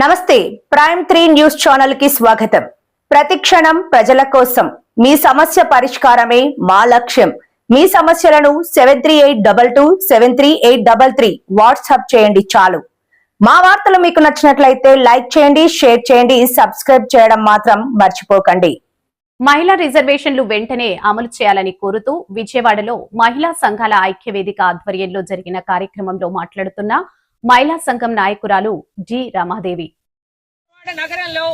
నమస్తే prime 3 news channel కి స్వాగతం. ప్రతిక్షణం ప్రజల కోసం మీ సమస్య పరిష్కారమే మా లక్ష్యం. మీ సమస్యలను 7382273833 వాట్సాప్ చేయండి చాలు. మా వార్తలు మీకు నచ్చినట్లయితే లైక్ చేయండి, షేర్ చేయండి, సబ్స్క్రైబ్ చేయడం మాత్రం మర్చిపోకండి. మహిళా రిజర్వేషన్లు వెంటనే అమలు చేయాలని కోరుతూ విజయవాడలో మహిళా సంఘాల ఐక్యవేదిక ఆధ్వర్యంలో జరిగిన కార్యక్రమంలో మాట్లాడుతున్న మహిళా సంఘం నాయకురాలు జి రమాదేవి, నగరంలో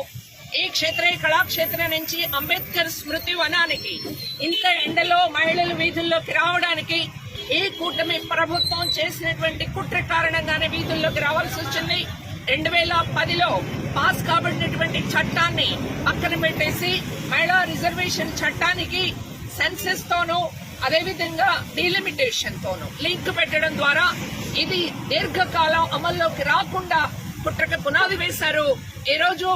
ఈ క్షేత్రీయ కళాక్షేత్రం నుంచి అంబేద్కర్ స్మృతి వనానికి ఇంత ఎండలో మహిళలు వీధుల్లోకి రావడానికి ఈ కూటమి ప్రభుత్వం చేసినటువంటి కుట్ర కారణంగానే వీధుల్లోకి రావాల్సి వచ్చింది. 2010లో పాస్ కాబడినటువంటి చట్టాన్ని పక్కన పెట్టేసి మహిళా రిజర్వేషన్ చట్టానికి సెన్సెస్ తోనూ అదేవిధంగా డీలిమిటేషన్ తోనూ లింక్ పెట్టడం ద్వారా ఇది దీర్ఘకాలం అమల్లోకి రాకుండా కుట్రకి పునాది వేశారు. ఈ రోజు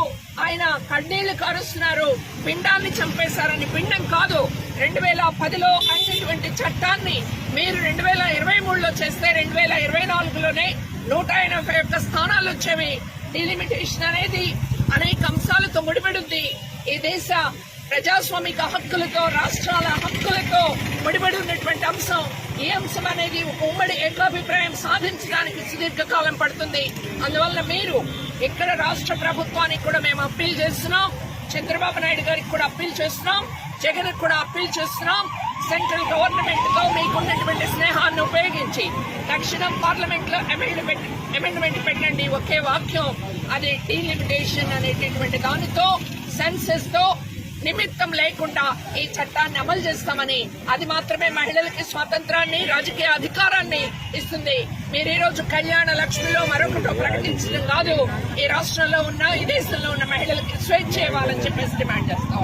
ఆయన కన్నీళ్లు కారుస్తున్నారు. పిండాన్ని చంపేశారని. పిండం కాదు, 2010లో అయినటువంటి చట్టాన్ని మీరు 2023లో చేస్తే 2024లోనే 181 స్థానాలు వచ్చేవి. డీలిమిటేషన్ అనేది అనేక అంశాలతో ముడిపడుంది. ఈ దేశ ప్రజాస్వామిక హక్కులతో, రాష్ట్రాల హక్కులతో ముడిపడి ఉన్నటువంటి అంశం. ఈ అంశం అనేది ఒక ఉమ్మడి ఏకాభిప్రాయం సాధించడానికి సుదీర్ఘకాలం పడుతుంది. అందువల్ల మీరు ఇక్కడ రాష్ట్ర ప్రభుత్వానికి కూడా మేము అప్పీల్ చేస్తున్నాం, చంద్రబాబు నాయుడు గారికి కూడా అప్పీల్ చేస్తున్నాం, జగన్ కూడా అప్పీల్ చేస్తున్నాం. సెంట్రల్ గవర్నమెంట్ తో మీకున్నటువంటి స్నేహాన్ని ఉపయోగించి తక్షణం పార్లమెంట్ లో అమెండ్మెంట్ పెట్టండి. ఒకే వాక్యం, అది డీలిమిటేషన్ అనేటటువంటి దానితో సెన్సెస్ తో నిమిత్తం లేకుండా ఈ చట్టాన్ని అమలు చేస్తామని, అది మాత్రమే మహిళలకి స్వాతంత్రాన్ని, రాజకీయ అధికారాన్ని ఇస్తుంది. మీరు ఈ రోజు కళ్యాణ లక్ష్మిలో మరొకటో ప్రకటించడం కాదు, ఈ రాష్ట్రంలో ఉన్న, ఈ దేశంలో ఉన్న మహిళలకి స్వేచ్ఛ ఇవ్వాలని చెప్పేసి డిమాండ్ చేస్తాం.